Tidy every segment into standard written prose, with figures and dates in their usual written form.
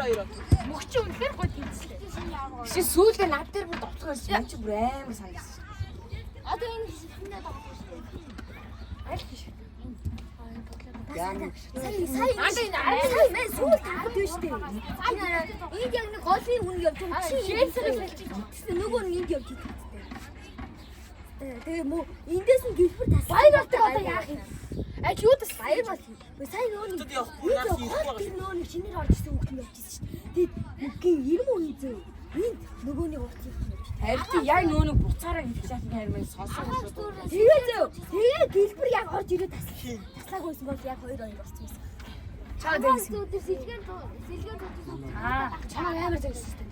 хоёр. Мөгч үнэхээр гоё тэнцлээ. Чи сүүлдээ над дээр бүр довцох байсан. Энд чи бүр амар санагдсан. Одоо энэ хинээ тоглож шүү дээ. Аль биш. Яа. Сая энэ сүүл тагд биш дээ. Энд яг нэг голын хүн явж байгаа. Чи нөгөө нь энд явж байгаа. Тэгээ мө эндээс нь гэлбэр тасаа. Баяр болтой одоо яах юм? Юудас баяр бол. Сая нөгөө нэг нөгөө шинээр орж ирсэн хүүхд явж ирсэн шүү дээ. Тэгээд ирмүү хийзээ. Энд нөгөөний урт юм. Харин яг нөгөө буцаараа хэлж яах юм хэрэг сонсох шүү. Тэгээ гэлбэр яг орж ирээд таслаагүйсэн бол яг 2-2 болчихсон. Чаа дээс. Сэлгэн Чаа амар зэгсэн шүү дээ.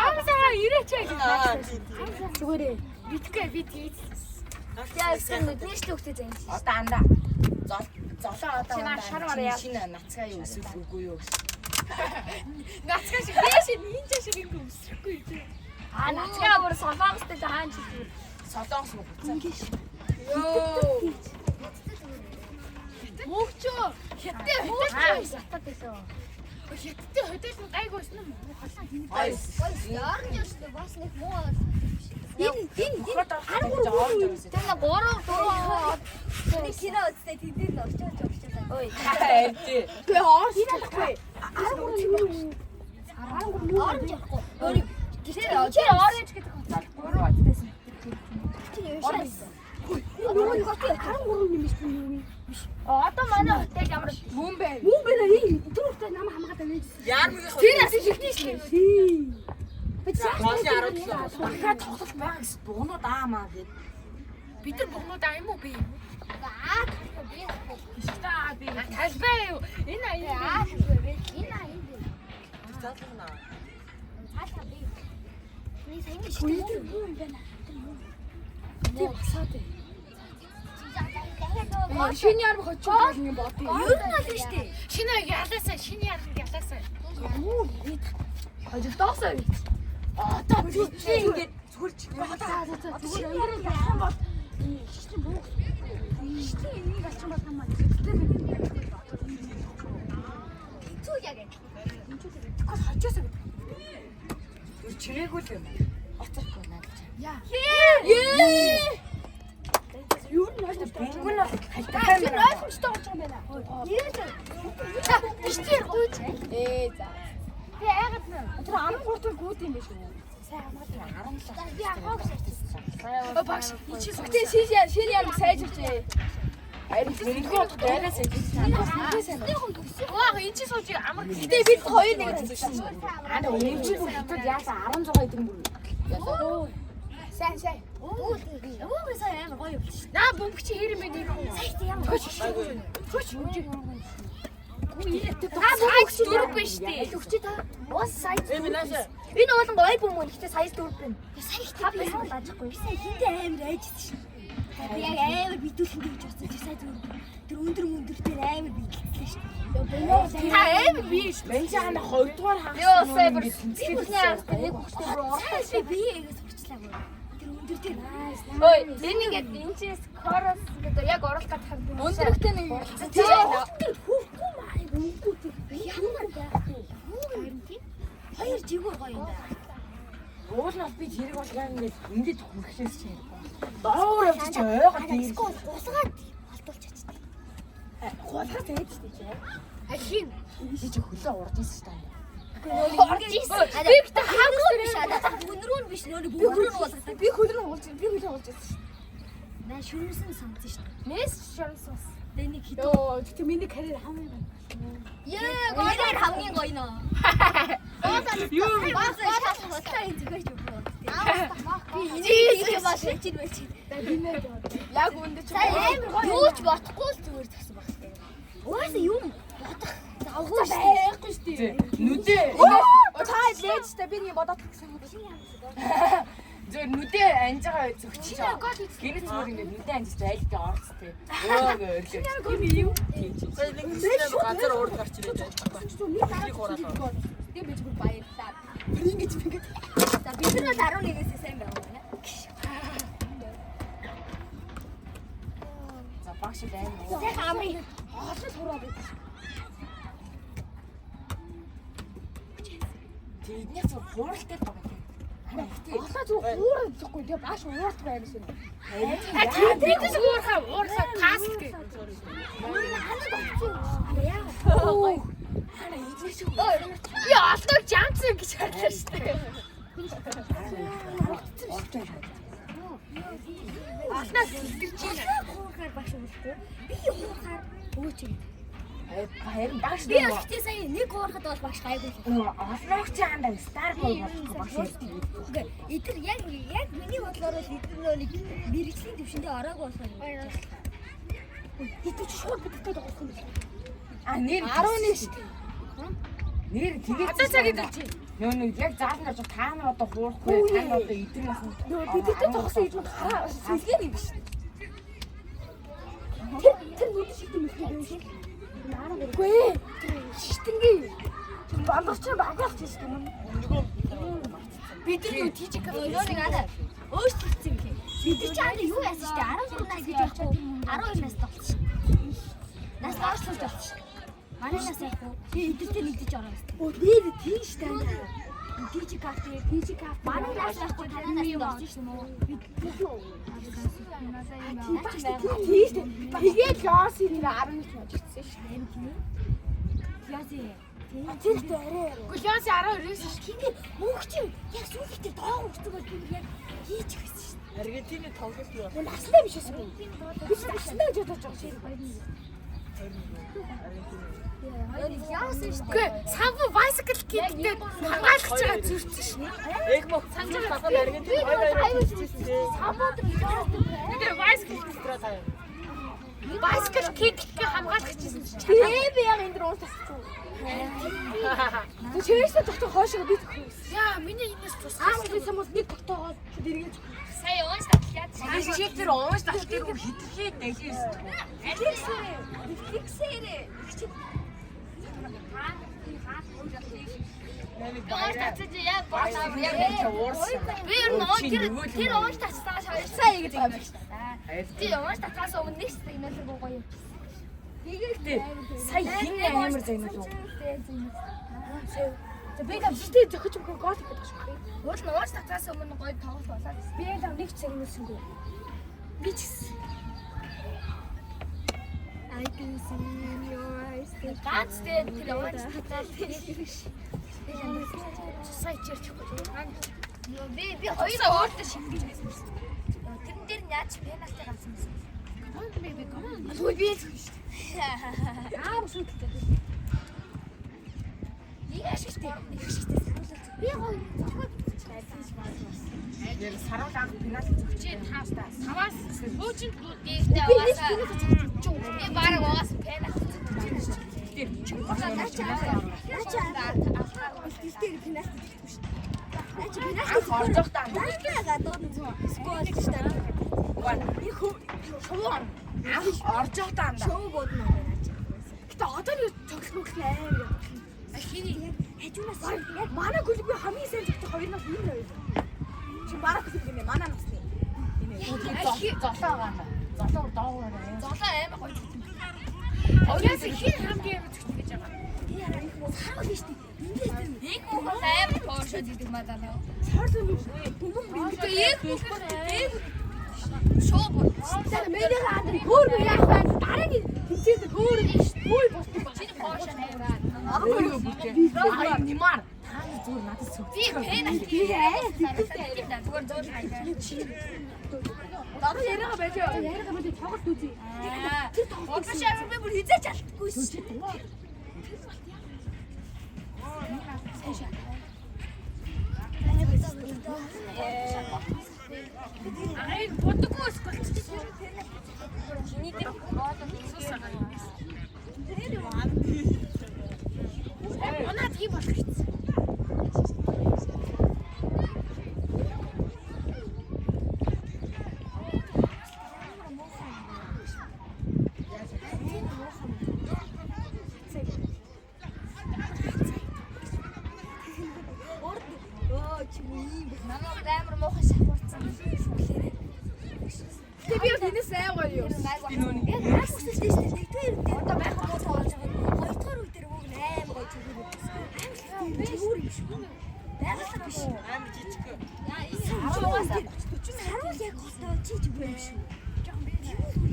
Амсаа ирээч яг. Зүгээр Битгээ бит хийсэн. Яа гэсэн нүдний шүү хөхтэй зэн. одоо андаа. Золоо одоо шар мараа. шинэ нацгаа юу эсвэл үгүй юу. Нацгаа шиг бэш нинжа шиг ингэ өсөхгүй юу. Нацгаа бүр солонгостой хаан чи. Солонгос мөн буцаа. Йоо. Мөгчөө. Хятад мөгчөө сатаад байсан. Хятадтай хөдөлгөөн гайг байсан юм уу? Яарн яштай бас нэг муу. Энэ тэр 3 нэг кино үзтээ тэндээ л орчуулж. Ой. Хайртай. Тэгээ орч болохгүй. Орч яахгүй. Тэр оранж гэдэг хоцол 3 удаасэн. Чи яашаа. Нөгөө нэг хотын 13 нэмэж байна. Одоо манай хотод ямар Мөн бэ. мөн байна энэ түрүүхтэй нам хамгаад байж. Яармгийн Тэр асуу шигний шүү. Хоолны 17. Дахиад тоглолт байгаа гэсэн бугнууд аамаа гээд. Бид нар бүгнүүд аа юм уу би? Би талбай юу? Энэ аа энэ аа энэ. Заалгана. Цаашаа би. Би сайн шүү. Юм байна. Тий басаад. Шинэ яар хоч юм бодъё. Юу нэг шүү дээ. Шинэ ялаасаа шинэ яар ялаасаа. Юу ийм хожигдоосоо бит. Одоо би ингэж зүгээр чи. Зүгээр яар яхан бол хичнээн буух. Хичнээн энийг ачин бол хамаа. Түү яг. Тэгвэл хожоосоо бит. Чирээгүй л юм. Оцорхгүй надад. Яа. Юу нь яаж бингүн бол хальтаа Тэр ойлгомжтой болж байгаа юм байна. Биштэй гүйж. За. Би айгаад нэ. Тэр 13-ыг гүйд юм биш үү? Сайн хамаатай 17. Би ахаа шаардсан. Багш чи сүхтээ шинэ яар сайжирчээ. Харин нэггүй удаа дайраа сайжирсан. Ваа энэ чи сууж амар Гэтэ бид хоёр нэг хэлсэн шүү. Аа нэмжиг бүр хятад яасан 16 эдэн бүр. Сайн. Өө сайн амар гоё явж. наа бөмбөг чи хэрэг мэд юм. Сайн ямар. Хөч үгүй. Сайз 4 биш дээ. Өгч та. Уус сайз. Эминашаа. Энэ бол гоё бөмбөг. Гэтэ сайз 4 байна. Сайн их тав байсан даажхгүй. Би сайн хинтээ амар айжсэн шин. Би яг амар битүүлэн гэж бодсон. Чи сайз 4. Тэр өндөр дээр амар бидлээ шин. Та амар биш. Бенч хаана 2 дугаар хагас. Йоо сайбер. Бидний аргатай нэг хүчтэй рүү орсон. Би ягээс урчлаагүй. Тэр өндөр дээр. Ой энэ ингээд энэ чи корос гэдэг яг оролцоод хардаг юм. Өндөрхтэй нэг. Тэр хүүхгүй маа. Үгүй тэр. Ямар яах вэ? Хоёр жигүүр гоё юм даа. Уул нь би зэрэг бол яг ингэж хүрхлээс чи ярихгүй. Доор явж чи ойгоо тийм. Гусгаад холдуулж чадчих. Гуулгаас тэгээд чи. Ахин. Чи хөлөө урд ийсэн шүү дээ. Орж ийсэн. Би ихтэй хааггүй биш аа. Өнрөө нь биш нөө бүгрөө нь уулзсан. Би хөлөө уулж байсан. Наа шүнсэн санц шүү. Нэс шансас. Тэнийг хит. Йоо, тэгтээ миний карьер хамгийн гоё. Яа, гоёлаар хамгийн гоё нөө. Юу баасаа зүгээр ч үгүй. Би энийг бас хичээл байж. Яг үндэ чи Юу ч бодохгүй л зүгээр тагсан баг. Угаасаа юм бодох завгүй байхгүй шүү дээ. Нүдээ. Та лээж та би нэг бодоод гэсэн юм байна. Зөв нүдээ анж байгаа зөвчиж. Гэрээ зүгээр ингээд нүдээ анжиж айлтаа орцтой. Өө гөрлөө. Яг гоо юм. Нэг газар урд гарч ирээд байна. тийм би зүгээр баярлаа. Ингэж би. За бид нар 11-ээс сайн байгаа юм байна. За багш байна. Тэг амрыг Хоолой сураад байдаг. эднээс хууралтай л байгаа. Олоо зүг хуурах гэхгүй тэгээ маш уурах байна шин. Тэдээс уурхаа таас гэ. Би олоо жамцсан гэж хэлсэн шүү дээ. Ахнаас илэрч байна. Хуурахаар багш уухгүй. Би хуурахаар өөч. Харин багш Би өчтөө сая нэг хуурахад бол багш гайгүй. олноогч яанда стар бой багш. Окей. Эдгээр яг миний бодлоор л эдгээр нэг мэрэгжлийн төвшөндөө ороогүй болохоор. Хэдэж шууд бидтэй тоглосон юм. А нэр 11 шүү дээ. нэр тэгээд Одоо цаг идэл чи. Нөө яг заална гэж та нар одоо хуурахгүй та нар одоо эдгээр нас нь Бидтэй тоглосон юм хараа сэлгэн юм биш. Тэр нүд шиг юм шиг. Үгүй ээ. Шитэнгийн. Бандч багаас ч юм. Бид юу тийчик Нэг ана өөрчлөгдсөн юм. Бид чи ана юу яасан штэ 14 нас гэж явчихсан. 12 нас болсон. Нас орсон болсон. Манай нас яахгүй. Би эдэлтэй нэгдэж ороо. Оо нэр тийм штэ. Тийчик манай нас яахгүй танаа нас орсон шүү дээ. Тийм штэ. Тэгээд яас юм 11 мажигдсан штэ. Яази. Тэрхтээ арай. Гүлээс 12-өөс шүү. Тэгээд мөнхч юм. Яг сүүлдээ доо өгдөг бол би яг хийж өгсөн шүү дээ. Аргентины тоглолт юу? Наслаа биш үү? Би наслаа гэж бодож байгаа шин. Яасан шүү Үгүй самбу bicycle гэдэг хамгаалж байгаа зүрхсэн шин. Эх мөх санжир тахад Аргентин аяа Самбууд яасан бэ? Тэгээ bicycle хэлтрээ таа. Bicycle гэдэг хамгаалж гэсэн чинь. Би яг энэ дөр уусчихсан. Тэг чирээсээ тогтоо хоошоо би төгсөн. Яа, миний энэс тус. Аав гэсэн бол нэг тогтоогоо дэргээд. Сая уус татлаад. Чи тэр уус тах тэр хитрхээ нэлээс. Фиксээрээ. Уус Тацаж яг боосоо яг уурсан. би ер нь тэр уус тацсаас хоёрсаа ингэж байгаа юм байна шүү дээ. Тэр уус тацаас өмнө нэг сая инээлэг гоё юм. Тэгэхдээ сая хин амар зайнууд уу? За би л битээ зөхөж өгөх гол гэдэг шүү. Уул нууц тацаас өмнө гоё тоглолт болоод. Би л нэг цаг юмсангүй. Би ч гэсэн. I can see your eyes. Ганц дээр тэр уус тацаас Сая чирчихгүй. би хоёроо өөртөө шингэж байсан шүү дээ. Тэрэн дээр нь яаж пенальти гарсан юм. Тэгвэл би л шүү. Аав шүү гэдэг. Яаш штэ. Би гоё. Яг саруул анх пенальти зөвчээ таастаа. Саваас Бүүчинд дийгтэй угаасаа. Би баг угаас пенальти. тэр чи Илтээр пенальти хийх шүү дээ. Наач анх орж явахдаа пенальти гадаад скол шүү дээ. их шувуу анх орж явахдаа Шоу бодно наач. Гэтэ одоо нэг цогцлох амар юм. Хиний хажуунаас яг Манай гүл би хамгийн сайн зөвхөн хоёр нас юм хоёр. Чи манай гүл гинэ манай насны. золоо байгаа. Золоо доогоор аа. золоо амар гоё. Хоёроос хин хамгийн амар зүгт гэж байгаа. Сарвал шүү дээ. Нэг мөхөс амар тоошод идэг мадалаа. Сарсан бөмбөг Тэгээ яг мөхөс шоу бод. тэр мэнийх анд хөөр яах вэ? Дараагийн хинцээд хөөр хөөй босчих. Чиний тоошод амар. Өөрөө бүтээ. Аа нимар. Та зүгээр надад сүг. Би пенальти. Зүгээр зөөр хайгаа. Дараа яриага байж яриага байж тоглолт үзье. Тэр тоглолт шаардлага би бүр хизээч алдахгүй шүү. Ай бодгоо сколч. Чиний дээр суусаа юм. Манад тийм болох гэсэн. Намайг амар муухай шахурцсан. Тэ би энэс сайн гоё юу. Би нүг яг маш хүсэлтэй шүү дээ. Нэгдүгээр үедээ одоо байх бол тоолж байгаа. Хоёрдугаар үедээ үг амар гоё чигээр. Амар чигээр юм шүү. байгалаа биш. Амар жижиг. Сарвал яг готоо чи ч үгүй юм шүү.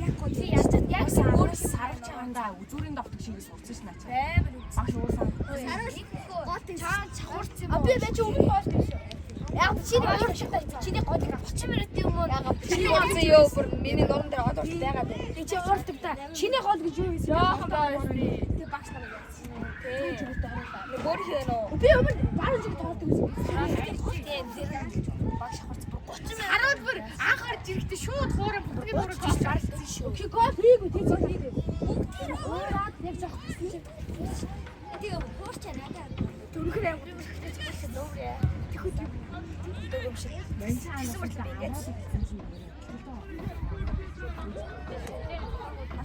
Яг готоо Яг өөр сарвч чаанда үзүүрийн давтаг шиг сурцсан ш начаа. амар үгүй. Маш уусаа. Готоо чаварч юм. Би ч өмнө болж байсан. Яг чиний өөр шатаа. Чиний годыг 30 минутын өмнө яг чиний гоцоо ёо бүр миний нуран дээр одоорч байгаа бай. Би чи уурдаг та. Чиний гол гэж юу гэсэн? Яахан байгаа шүү. Тэгээ багш нараа яасан. Бүр хийнэ. Би өмнө баруун зүг тоолдог гэсэн. Хараад бүр анх гарч ирэхдээ шууд хуурай бүгдийг хуурай гэж гарсан шүү. Окей, гол хийгүү тийм хийгүү. Уураад яг жоох. Тэгээ хуурч надаа. Төрөхөр юм.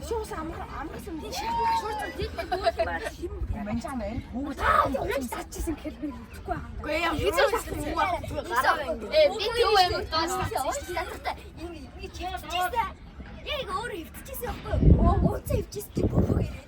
Шуус амгасан тийм шуус тийм Манчаа байна. яг цаачсан гэхэл би үтгэхгүй байгаа. Гүй яа хийцээ гараа би юу юм таасан. Яг өөр хөвчихсэн байхгүй юу? Ууцаа хөвчихсэн тийм бөөгөө.